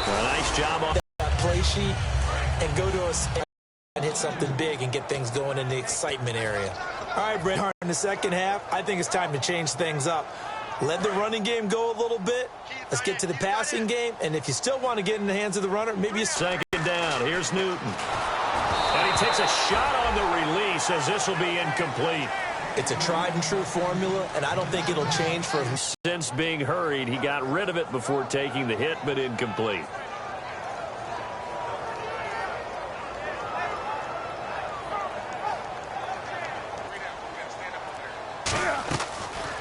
A nice job on that play sheet and go to us and hit something big and get things going in the excitement area. All right, Brent Hart, in the second half, I think it's time to change things up. Let the running game go a little bit. Let's get to the passing game. And if you still want to get in the hands of the runner, maybe you... Second down. Here's Newton. And he takes a shot on the release as this will be incomplete. It's a tried-and-true formula, and I don't think it'll change for him. Since being hurried, he got rid of it before taking the hit, but incomplete.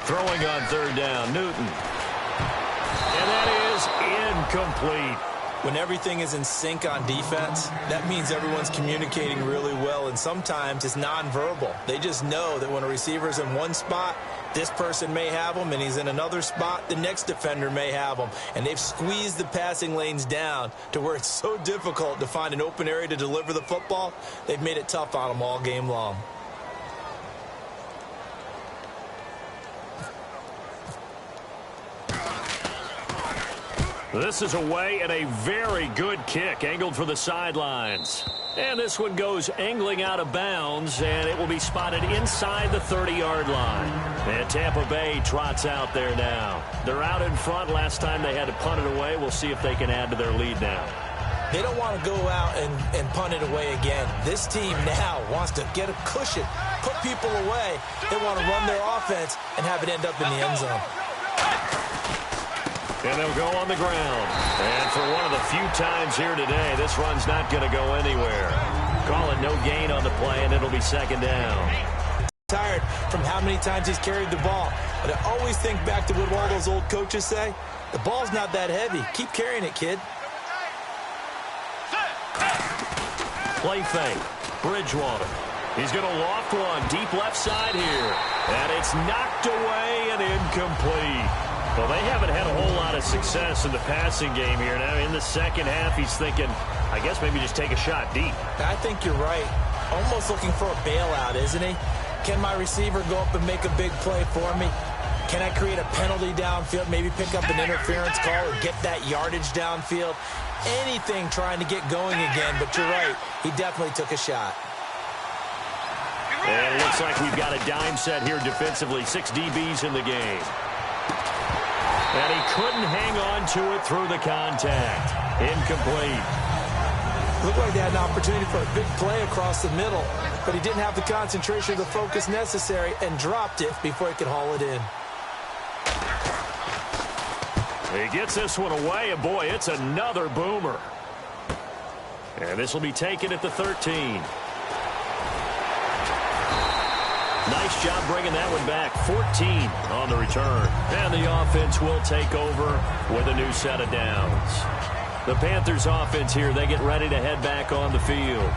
Throwing on third down, Newton. And that is incomplete. When everything is in sync on defense, that means everyone's communicating really well, and sometimes it's nonverbal. They just know that when a receiver's in one spot, this person may have him, and he's in another spot, the next defender may have him. And they've squeezed the passing lanes down to where it's so difficult to find an open area to deliver the football. They've made it tough on them all game long. This is away and a very good kick, angled for the sidelines. And this one goes angling out of bounds, and it will be spotted inside the 30-yard line. And Tampa Bay trots out there now. They're out in front. Last time they had to punt it away. We'll see if they can add to their lead now. They don't want to go out and punt it away again. This team now wants to get a cushion, put people away. They want to run their offense and have it end up in the end zone. And they'll go on the ground. And for one of the few times here today, this run's not going to go anywhere. Call it no gain on the play, and it'll be second down. Tired from how many times he's carried the ball. But I always think back to what all those old coaches say. The ball's not that heavy. Keep carrying it, kid. Play fake. Bridgewater. He's going to loft one deep left side here. And it's knocked away and incomplete. Well, they haven't had a whole lot of success in the passing game here. Now, in the second half, he's thinking, I guess maybe just take a shot deep. I think you're right. Almost looking for a bailout, isn't he? Can my receiver go up and make a big play for me? Can I create a penalty downfield, maybe pick up an interference call or get that yardage downfield? Anything trying to get going again, but you're right. He definitely took a shot. And it looks like we've got a dime set here defensively. 6 DBs in the game. And he couldn't hang on to it through the contact. Incomplete. Looked like they had an opportunity for a big play across the middle, but he didn't have the concentration or the focus necessary and dropped it before he could haul it in. He gets this one away, and boy, it's another boomer. And this will be taken at the 13. Nice job bringing that one back. 14 on the return. And the offense will take over with a new set of downs. The Panthers offense here, they get ready to head back on the field.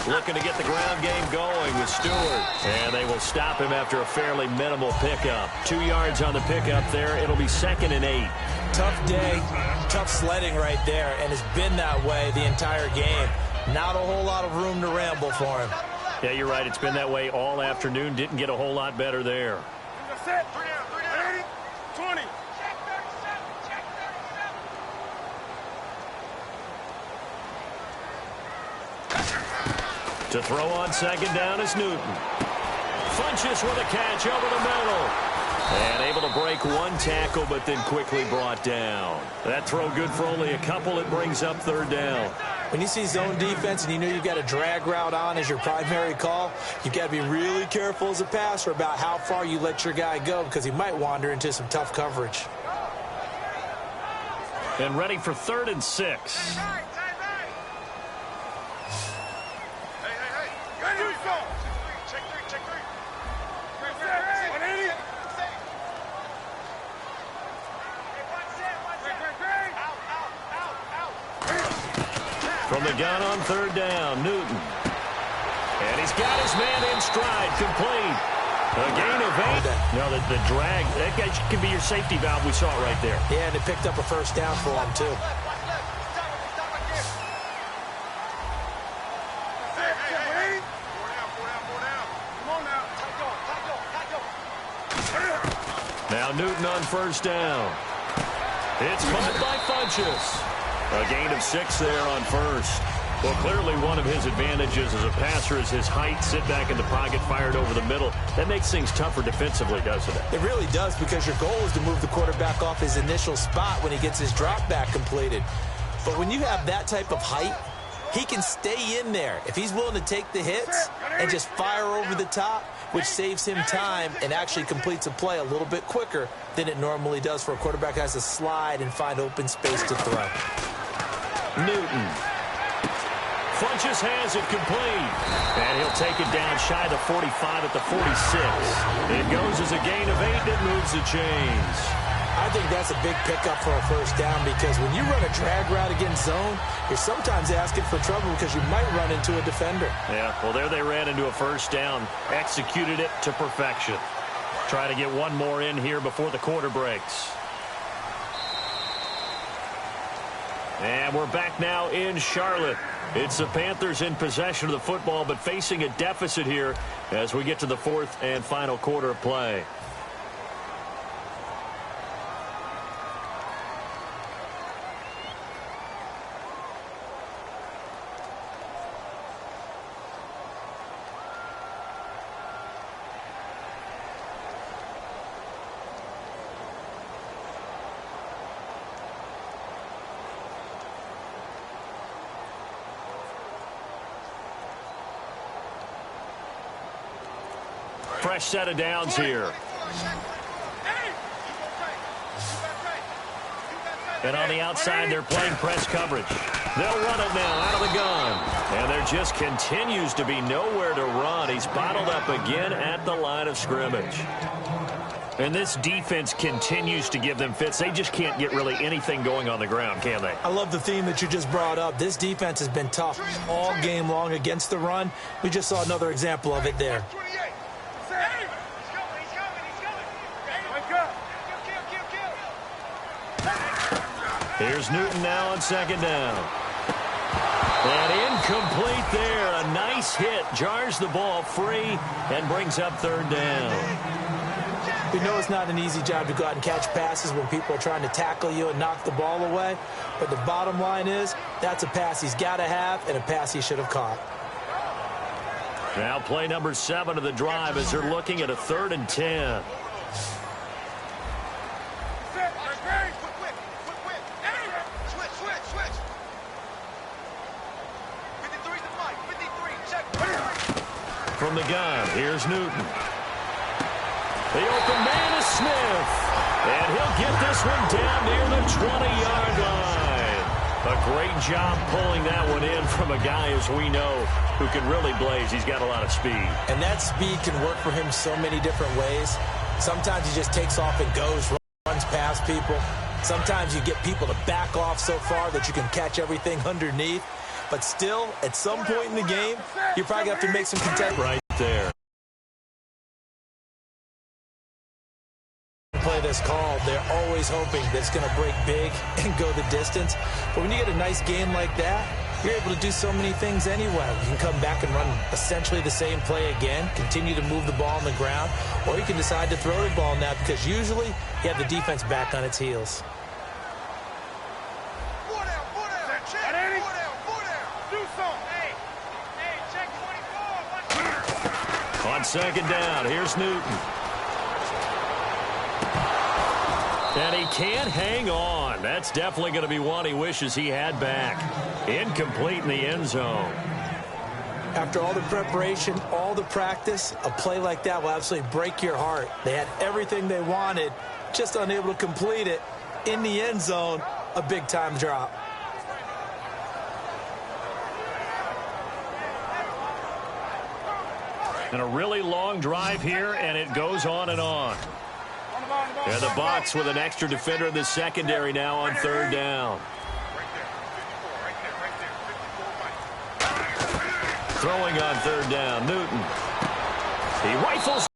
Looking to get the ground game going with Stewart. And they will stop him after a fairly minimal pickup. 2 yards on the pickup there. It'll be 2nd and 8. Tough day, tough sledding right there, and it's been that way the entire game. Not a whole lot of room to ramble for him. Yeah, you're right. It's been that way all afternoon. Didn't get a whole lot better there. Set. 20. To throw on 2nd down is Newton. Funches with a catch over the middle. And able to break one tackle, but then quickly brought down. That throw good for only a couple. It brings up 3rd down. When you see zone defense and you know you've got a drag route on as your primary call, you've got to be really careful as a passer about how far you let your guy go because he might wander into some tough coverage. And ready for 3rd and 6. From the gun on 3rd down, Newton. And he's got his man in stride, complete. A gain of 8. No, the drag, that guy could be your safety valve. We saw it right there. Yeah, and it picked up a 1st down for him, too. Newton on first down. It's caught by Funchess. A gain of 6 there on first. Well, clearly one of his advantages as a passer is his height. Sit back in the pocket, fired over the middle. That makes things tougher defensively, doesn't it? It really does, because your goal is to move the quarterback off his initial spot when he gets his drop back completed. But when you have that type of height, he can stay in there if he's willing to take the hits and just fire over the top, which saves him time and actually completes a play a little bit quicker than it normally does for a quarterback who has to slide and find open space to throw. Newton. Funchess has it complete. And he'll take it down shy of 45 at the 46. It goes as a gain of 8. It moves the chains. I think that's a big pickup for a first down, because when you run a drag route against zone, you're sometimes asking for trouble because you might run into a defender. Yeah, well, there they ran into a first down. Executed it to perfection. Try to get one more in here before the quarter breaks. And we're back now in Charlotte. It's the Panthers in possession of the football, but facing a deficit here as we get to the fourth and final quarter of play. Fresh set of downs here. And on the outside, they're playing press coverage. They'll run it now out of the gun. And there just continues to be nowhere to run. He's bottled up again at the line of scrimmage. And this defense continues to give them fits. They just can't get really anything going on the ground, can they? I love the theme that you just brought up. This defense has been tough all game long against the run. We just saw another example of it there. Here's Newton now on second down. And incomplete there. A nice hit. Jars the ball free and brings up third down. We know it's not an easy job to go out and catch passes when people are trying to tackle you and knock the ball away. But the bottom line is, that's a pass he's got to have and a pass he should have caught. Now play number 7 of the drive as they're looking at a 3rd and 10. From the gun, here's Newton. The open man is Smith. And he'll get this one down near the 20-yard line. A great job pulling that one in from a guy, as we know, who can really blaze. He's got a lot of speed. And that speed can work for him so many different ways. Sometimes he just takes off and goes, runs past people. Sometimes you get people to back off so far that you can catch everything underneath. But still, at some point in the game, you probably have to make some contact right there. Play this call, they're always hoping that it's going to break big and go the distance. But when you get a nice game like that, you're able to do so many things anyway. You can come back and run essentially the same play again, continue to move the ball on the ground, or you can decide to throw the ball now because usually you have the defense back on its heels. On second down, here's Newton. And he can't hang on. That's definitely going to be one he wishes he had back. Incomplete in the end zone. After all the preparation, all the practice, a play like that will absolutely break your heart. They had everything they wanted, just unable to complete it. In the end zone, a big-time drop. And a really long drive here, and it goes on and on. And the Bucs with an extra defender in the secondary now on third down. Throwing on third down, Newton. He rifles,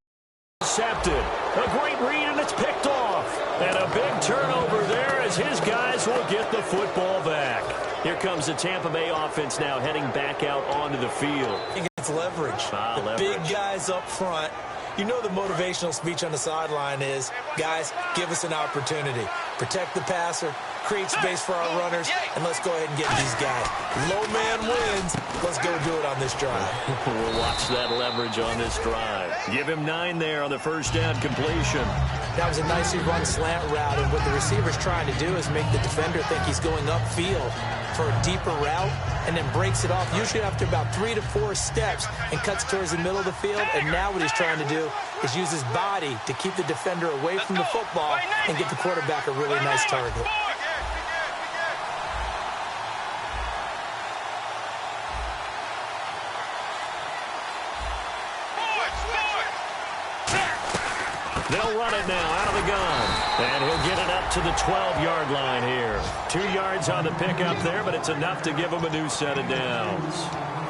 intercepted. A great read, and it's picked off. And a big turnover there as his guys will get the football back. Here comes the Tampa Bay offense now heading back out onto the field. It's leverage. The big guys up front You know the motivational speech on the sideline is, guys, give us an opportunity. Protect the passer, create space for our runners, and let's go ahead and get these guys. Low man wins. Let's go do it on this drive. We'll watch that leverage on this drive. Give him 9 there on the first down completion. That was a nicely run slant route, and what the receiver's trying to do is make the defender think he's going upfield for a deeper route, and then breaks it off, usually after about 3 to 4 steps, and cuts towards the middle of the field. And now what he's trying to do is use his body to keep the defender away from the football and get the quarterback a really nice target. They'll run it now out of the gun. And he'll get it up to the 12-yard line here. 2 yards on the pickup there, but it's enough to give him a new set of downs.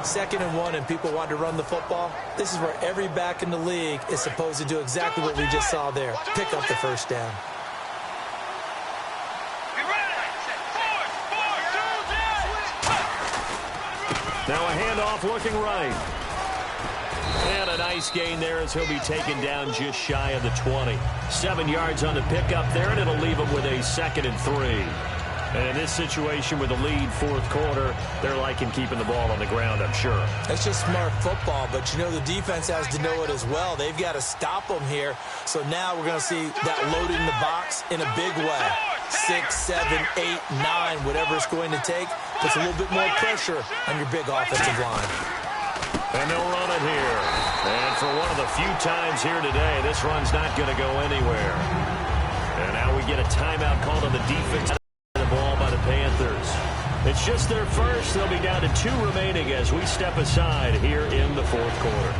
2nd and 1, and people want to run the football. This is where every back in the league is supposed to do exactly what we just saw there. Pick up the first down. Now a handoff looking right. And a nice gain there as he'll be taken down just shy of the 20. 7 yards on the pickup there, and it'll leave him with a 2nd and 3. And in this situation with a lead 4th quarter, they're liking keeping the ball on the ground, I'm sure. That's just smart football, but you know the defense has to know it as well. They've got to stop them here. So now we're going to see that loaded in the box in a big way. 6, 7, 8, 9, whatever it's going to take, puts a little bit more pressure on your big offensive line. And they'll run it here. And for one of the few times here today, this run's not going to go anywhere. And now we get a timeout called on the defense. The ball by the Panthers. It's just their first. They'll be down to 2 remaining as we step aside here in the 4th quarter.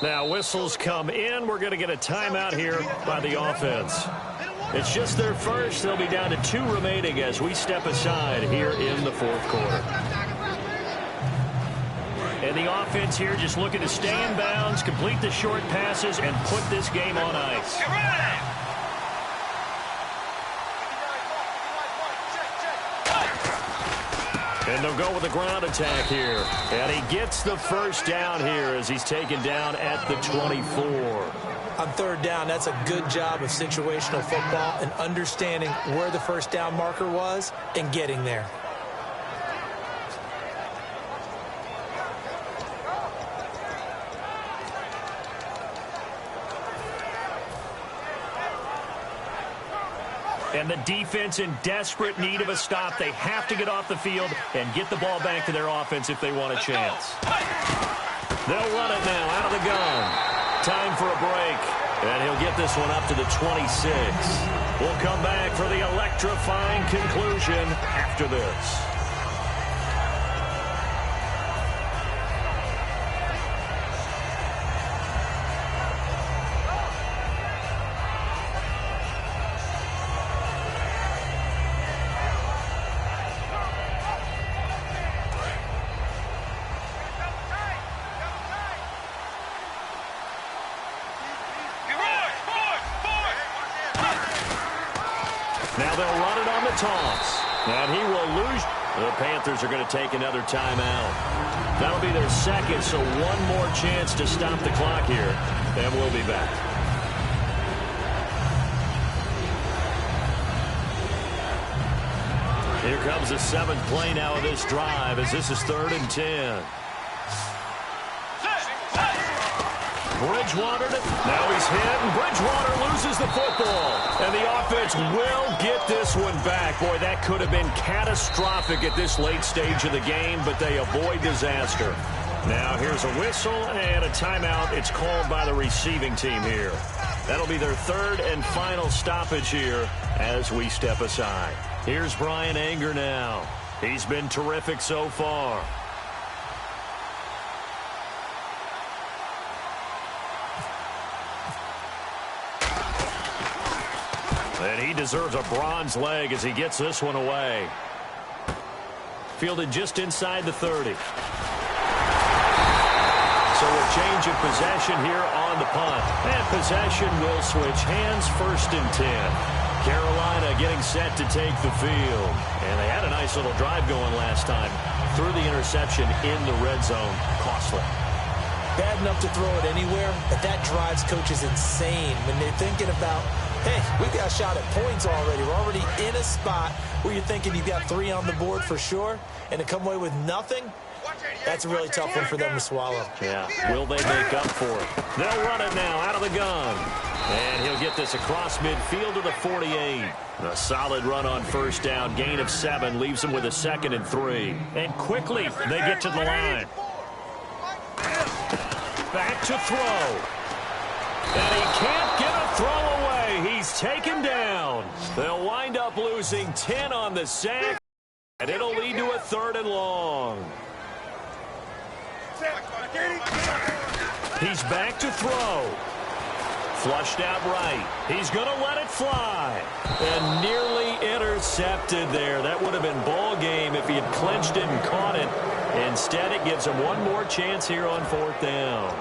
Now whistles come in. We're going to get a timeout here by the offense. It's just their first. They'll be down to 2 remaining as we step aside here in the 4th quarter. And the offense here just looking to stay in bounds, complete the short passes, and put this game on ice. And they'll go with the ground attack here. And he gets the first down here as he's taken down at the 24. On 3rd down, that's a good job of situational football and understanding where the first down marker was and getting there. And the defense in desperate need of a stop. They have to get off the field and get the ball back to their offense if they want a chance. They'll run it now out of the gun. Time for a break. And he'll get this one up to the 26. We'll come back for the electrifying conclusion after this. Now they'll run it on the toss. And he will lose. The Panthers are going to take another timeout. That'll be their 2nd, so one more chance to stop the clock here. And we'll be back. Here comes the 7th play now of this drive as this is 3rd and 10. Bridgewater, now he's hit, and Bridgewater loses the football. And the offense will get this one back. Boy, that could have been catastrophic at this late stage of the game, but they avoid disaster. Now here's a whistle and a timeout. It's called by the receiving team here. That'll be their third and final stoppage here as we step aside. Here's Brian Anger now. He's been terrific so far. And he deserves a bronze leg as he gets this one away. Fielded just inside the 30. So a change of possession here on the punt. And possession will switch hands, 1st and 10. Carolina getting set to take the field. And they had a nice little drive going last time. Threw the interception in the red zone. Costly. Bad enough to throw it anywhere, but that drives coaches insane when they're thinking about, hey, we got a shot at points already. We're already in a spot where you're thinking you've got 3 on the board for sure, and to come away with nothing, that's a really tough one for them to swallow. Yeah, will they make up for it? They'll run it now out of the gun. And he'll get this across midfield to the 48. A solid run on 1st down. Gain of 7 leaves them with a 2nd and 3. And quickly they get to the line. Back to throw. And he can't get a throw away. He's taken down. They'll wind up losing 10 on the sack. And it'll lead to a 3rd and long. He's back to throw. Flushed out right. He's going to let it fly. And nearly intercepted there. That would have been ball game if he had clinched it and caught it. Instead, it gives him one more chance here on 4th down.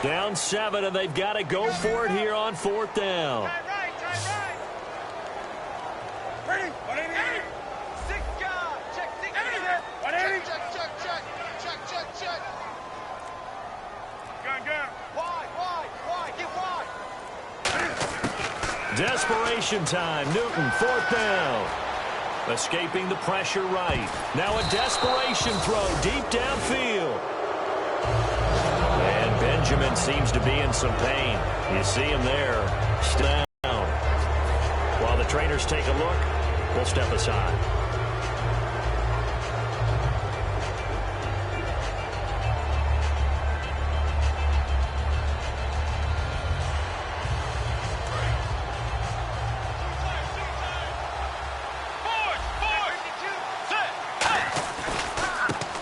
Down 7, and they've got to go for it here on 4th down. Ready? 180. 6 guard. Check 6. 180. Check. Gun. Wide. Get wide. Desperation time. Newton, 4th down. Escaping the pressure right. Now a desperation throw deep downfield. And Benjamin seems to be in some pain. You see him there. Down. While the trainers take a look, we'll step aside.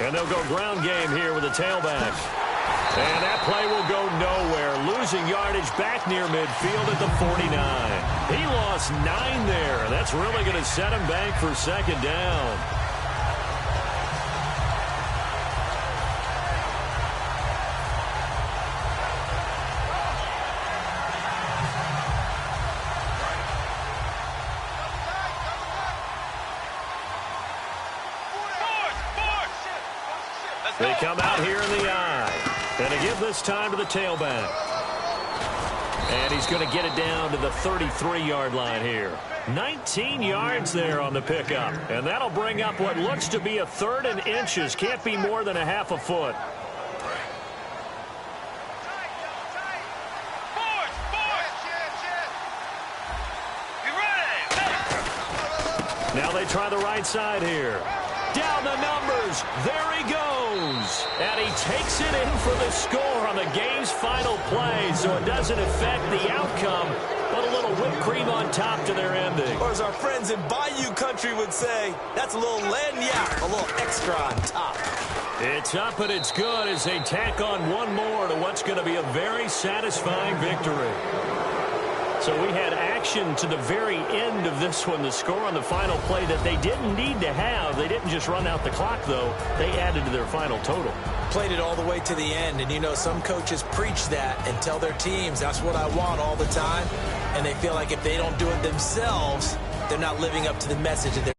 And they'll go ground game here with a tailback. And that play will go nowhere. Losing yardage back near midfield at the 49. He lost 9 there. That's really going to set him back for 2nd down. They come out here in the eye. And to give this time to the tailback. And he's going to get it down to the 33-yard line here. 19 yards there on the pickup. And that'll bring up what looks to be a 3rd and inches. Can't be more than a half a foot. Now they try the right side here. Down the numbers. There he goes. And he takes it in for the score on the game's final play. So it doesn't affect the outcome, but a little whipped cream on top to their ending. Or as our friends in Bayou Country would say, that's a little lagniappe, a little extra on top. It's up and it's good as they tack on one more to what's going to be a very satisfying victory. So we had action to the very end of this one. The score on the final play that they didn't need to have. They didn't just run out the clock, though. They added to their final total. Played it all the way to the end. And, you know, some coaches preach that and tell their teams, that's what I want all the time. And they feel like if they don't do it themselves, they're not living up to the message that they're